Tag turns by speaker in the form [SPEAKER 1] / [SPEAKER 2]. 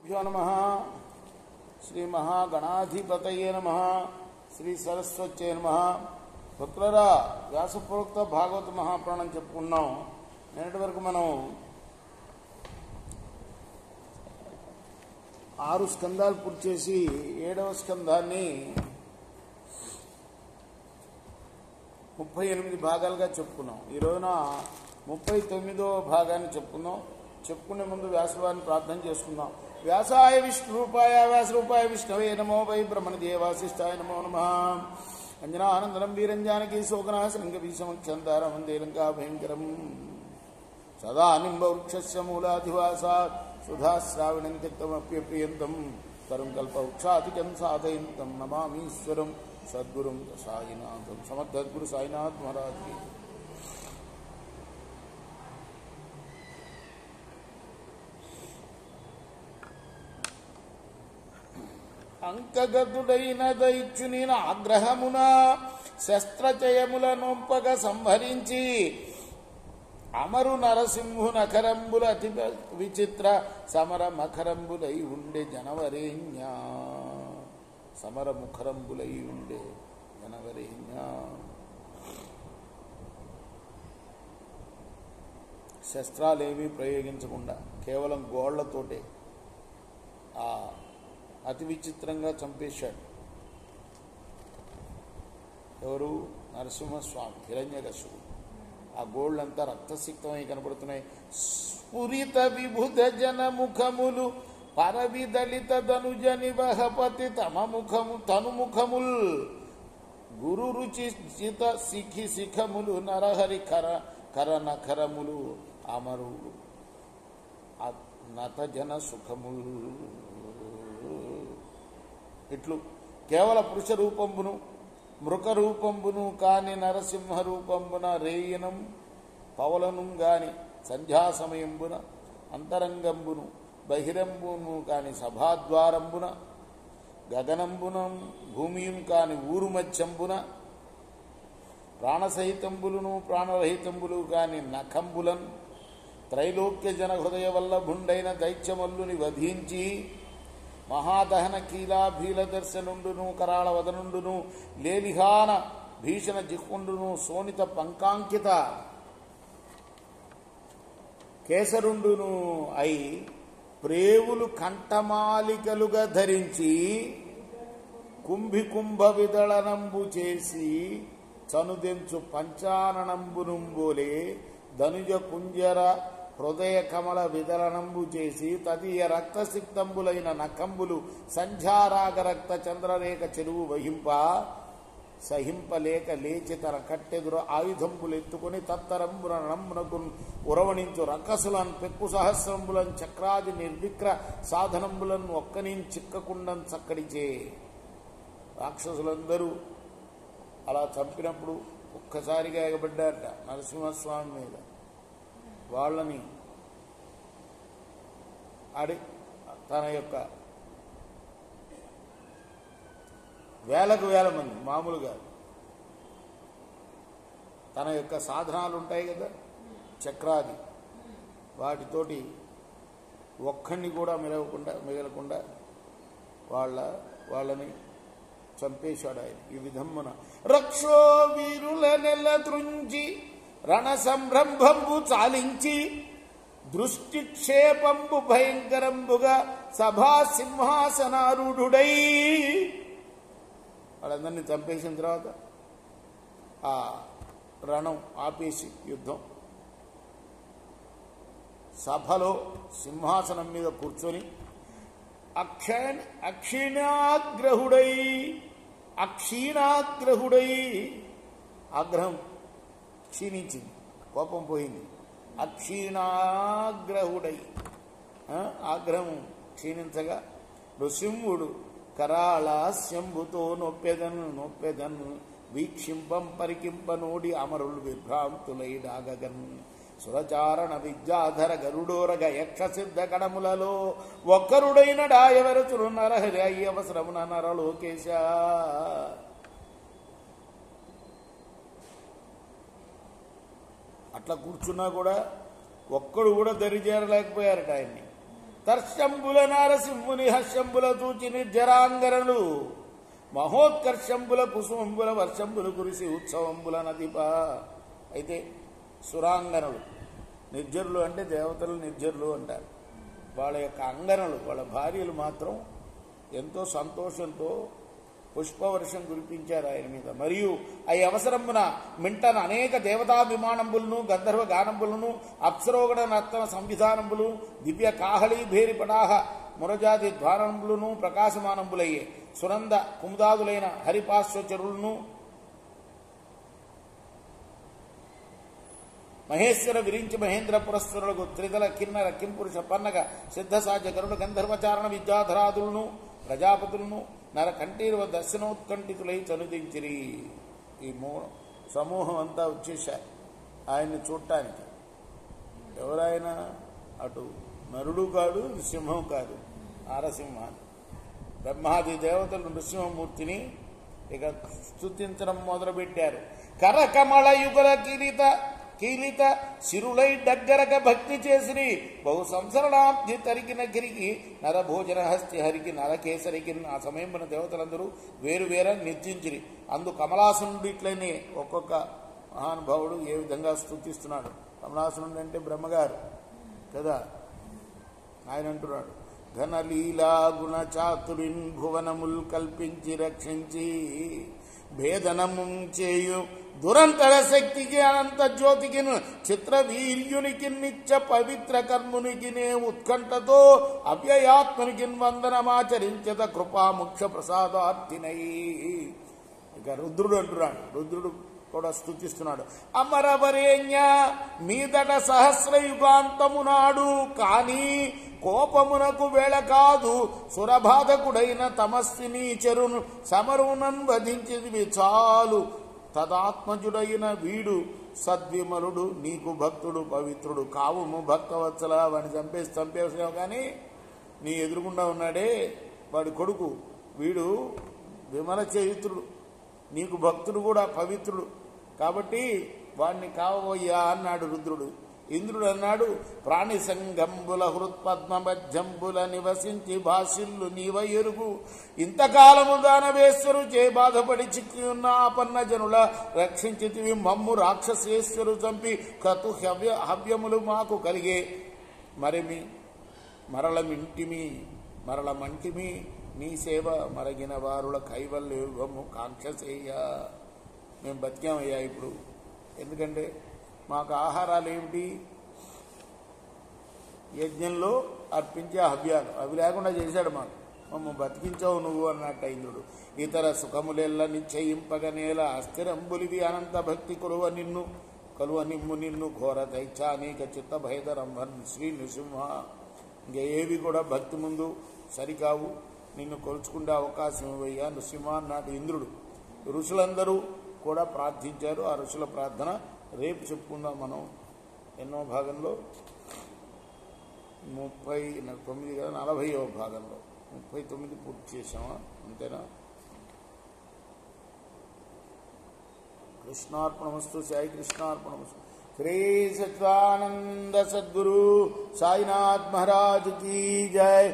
[SPEAKER 1] यो नमः श्री महागणाधिपतये नमः श्री सरस्वत्यै नमः భక్తులారా వ్యాసపూర్వక భాగవత మహాపురాణం చెప్పుకున్నాం. నేటి వరకు మనం 6 స్కందాలు పూర్తి చేసి 7వ స్కందాన్ని 38 భాగాలుగా చెప్పుకున్నాం. ఈ రోజున 39వ భాగాన్ని చెప్పుకుందాం. చెప్పుకునే ముందు వ్యాసవారిని ప్రార్థన చేసుకుందాం. వ్యాసాయ విష్ణురూపాయ వ్యాసరూపాయ విష్ణవే నమో వై బ్రహ్మణదేవాశిష్టాయ నమో నమః. అంజనానందనం వీరంజానకీ శోకనాశనంగీసమక్షంతారం వందే లంకా భయంకరం. సదా నింబవృక్షస్య మూలాధివాసాత్ సుధాశ్రావిణం తిక్తమప్యప్రియంతం తరం కల్పవృక్షాధికం సాధయంతం నమామీశ్వరం సద్గురుం సాయినాథం. సమర్థద్గురు సాయినాథ్ మహారాజ్కి అంకగతుడైన దైత్యుని ఆగ్రహమున శస్త్రచయముల నొంపక సంహరించి అమరు నరసింహు నఖరంబుల అతి విచిత్ర సమర మఖరంబులై ఉండే జనవరేణ్య. సమర ముఖరంబులై ఉండే జనవరేణ్య. శస్త్రాలేమీ ప్రయోగించకుండా కేవలం గోళ్లతోటే ఆ అతి విచిత్రంగా చంపేశాడు. ఎవరు? నరసింహస్వామి హిరణ్యకశిపుడు. ఆ గోళ్లంతా రక్తసిక్తమై కనపడుతున్నాయి. స్ఫురిత విభుధ జన ముఖములు పరవిదలిత ధనుజని వహపతి తమ ముఖము తనుముఖముల్ గురు రుచి చిత శిఖి శిఖములు నరహరి కర నఖరములు అమరుడు నత జన సుఖములు. ఇట్లు కేవల పురుష రూపంబును మృక రూపంబును కాని నరసింహ రూపంబున రేయనం పవలను గాని సంధ్యా సమయంబున అంతరంగంబును బహిరంబును కాని సభాద్వారంబున గగనంబున భూమియుం కాని ఊరు మధ్యంబున ప్రాణసహితంబులను ప్రాణరహితంబులు కాని నఖంబులన్ త్రైలోక్య జన హృదయ వల్లభుండైన దైత్యమల్లుని వధించి మహాదహన కీలాభీల దర్శనుండును కరాళ వదనుండును లేలిహాన భీషణ జిహ్వుండును శోణిత పంకాంకిత కేసరుండును అయి ప్రేవులు కంఠమాలికలుగా ధరించి కుంభికుంభ విదళనంబు చేసి చనుదెంచు పంచాననంబునుంబోలే ధనుజ కుంజర హృదయ కమల విదలనంబు చేసి తదీయ రక్తసిక్తంబులైన నకంబులు సంధ్యారాగ రక్త చంద్రరేఖ చెరువు వహింప సహింపలేక లేచి తన కట్టెదురు ఆయుధంబులు ఎత్తుకుని తత్తరంబున నమ్మునకు ఉరవణించు రక్కసులను పెక్కు సహస్రంబులను చక్రాది నిర్విక్ర సాధనంబులను ఒక్కని చిక్కకుండం చక్కడిచే. రాక్షసులందరూ అలా చంపినప్పుడు ఒక్కసారిగా ఎగబడ్డారట నరసింహస్వామి మీద. వాళ్ళని తన యొక్క వేలకు వేల మంది మామూలుగా తన యొక్క సాధనాలు ఉంటాయి కదా చక్రాది వాటితోటి ఒక్కడిని కూడా మిగలకుండా వాళ్ళని చంపేశాడు ఆయన. ఈ విధమున రక్షో వీరుల నెల త్రుంచి రణ సంరంభంబు చాలించి దృష్టిక్షేపంబు భయంకరంబుగా సభా సింహాసనారూఢుడై వాళ్ళందరినీ చంపేసిన తర్వాత ఆ రణం ఆపేసి యుద్ధం సభలో సింహాసనం మీద కూర్చొని అక్షీణాగ్రహుడై ఆగ్రహం క్షీణించింది, కోపం పోయింది. అక్షీణాగ్రహుడై ఆగ్రహం క్షీణించగా నృసింహుడు కరాళాస్యంబుతో నొప్పెదన్ వీక్షింపం పరికింపనోడి అమరులు విభ్రాంతులై డాగగన్ సురచారణ విద్యాధర గరుడోరగ యక్ష సిద్ధ గణములలో ఒక్కరుడైన డాయవరచురు నరహరి అయ్యవసరమున నరలోకేశ. అట్లా కూర్చున్నా కూడా ఒక్కడు కూడా దరిచేరలేకపోయారట ఆయన్ని. తర్షంబుల నారసింహుని హర్షంబుల తూచి నిర్జరాంగరలు మహోత్కర్షంబుల కుసుమంబుల వర్షంబులు కురిసి ఉత్సవంబుల నదిప. అయితే సురాంగనలు, నిర్జరులు అంటే దేవతలు నిర్జరులు అంటారు. వాళ్ళ యొక్క అంగనలు, వాళ్ళ భార్యలు మాత్రం ఎంతో సంతోషంతో పుష్పవర్షం కురిపించారు ఆయన మీద. మరియు ఈ అవసరమున మింటన అనేక దేవతాభిమానంబులను గంధర్వ గానంబులను అప్సరోగణ నర్తన సంవిధానంబులు దివ్య కాహళీ భేరి పడాహ మురజాతి ద్వారంబులను ప్రకాశమానంబులయ్యే సునంద కుముదాదులైన హరిపాశ్వచరులను మహేశ్వర విరించి మహేంద్ర పురస్వరులకు త్రిదల కిన్నర కింపురుష పన్నగ సిద్ధసాధ్య గరుడ గంధర్వచారణ విద్యాధరాదులను ప్రజాపతులను నరకంఠీరవ దర్శనోత్కంఠితులై చనుదించిరి. ఈ సమూహం అంతా వచ్చేశారు ఆయన్ని చూడటానికి. ఎవరాయన? అటు నరుడు కాదు, సింహం కాదు, నారసింహాన్ని. బ్రహ్మాది దేవతలు నృసింహమూర్తిని ఇక స్తుతించడం మొదలుపెట్టారు. కరకమల యుగల కీలిత సిరులై దగ్గరక భక్తి చేసిరి బహు సంసరణాబ్ది తరికిన గిరికి నరభోజన హస్తి హరికి నరకేసరికి. ఆ సమయంలో దేవతలందరూ వేరువేర నిర్జించిరి. అందు కమలాసునుడు ఇట్లనే ఒక్కొక్క మహానుభావుడు ఏ విధంగా స్తుతిస్తున్నాడు. కమలాసునుడు అంటే బ్రహ్మగారు కదా. ఆయన అంటున్నాడు, ఘనలీలా గుణ చాతురిన్ భువనముల్ కల్పించి రక్షించి భేదనము చేయు దురంతర శక్తికి అనంత జ్యోతికి చిత్ర వీర్యునికి నిత్య పవిత్ర కర్మునికి నే ఉత్కంఠతో అవ్యయాత్మనికి వందనమాచరించద కృపా ముఖ్య ప్రసాదార్థినై. ఇక రుద్రుడు అంటున్నాడు, రుద్రుడు కూడా స్తుతిస్తున్నాడు. అమరవరేణ్య మీదట సహస్రయుగాంతమునాడు కానీ కోపమునకు వేళ కాదు సురబాధకుడైన తమస్విని చెరును సమరునన్ వధించిదివి చాలు. తదాత్మజుడైన వీడు సద్విమలుడు నీకు భక్తుడు పవిత్రుడు కావుము భక్తవత్సల. వాడిని చంపేసావు కానీ నీ ఎదురుగుండా ఉన్నాడే వాడి కొడుకు, వీడు విమల చరిత్రుడు, నీకు భక్తుడు కూడా పవిత్రుడు కాబట్టి వాడిని కావబోయ్యా అన్నాడు రుద్రుడు. ఇంద్రుడు అన్నాడు, ప్రాణి సంగంబుల హృత్పద్మభ్యంబుల నివసించి భాషిల్లు నీవ ఎరుగు ఇంతకాలము దానవేశ్వరు చే బాధపడి చిక్కి ఉన్న ఆపన్న జనుల రక్షించితివి మమ్ము రాక్షసేశ్వరు చంపి కతు హవ్యములు మాకు కలిగే మరళమంటిమి నీ సేవ మరగిన వారుల కైవల్యము కాంక్షసేయ. మేము బతికామయ్యా ఇప్పుడు, ఎందుకంటే మాకు ఆహారాలు ఏమిటి? యజ్ఞంలో అర్పించే హవ్యాలు, అవి లేకుండా చేశాడు మాకు. మమ్మ బతికించావు నువ్వు అన్నట్టు ఇంద్రుడు. ఇతర సుఖములెల్ల నిశ్చయింపగనేల అస్థిరంబులివి అనంత భక్తి కొలువ నిమ్ము నిన్ను ఘోర దైత్యానీక చిత్త భయదరంభన్ శ్రీ నృసింహ. ఇంకా ఏవి కూడా భక్తి ముందు సరికావు, నిన్ను కొలుచుకుంటే అవకాశం ఇవ్వయ్యా నృసింహ అన్నాడు ఇంద్రుడు. ఋషులందరూ కూడా ప్రార్థించారు. ఆ ఋషుల ప్రార్థన రేపు చెప్పుకుందాం మనం. ఎన్నో భాగంలో 39 కదా, 40వ భాగంలో 39 పూర్తి చేసామా? అంతేనా? కృష్ణార్పణమస్తు. సాయి కృష్ణార్పణమస్తు. శ్రీ సత్యానంద సద్గురు సాయినాథ్ మహారాజ్ కీ జై.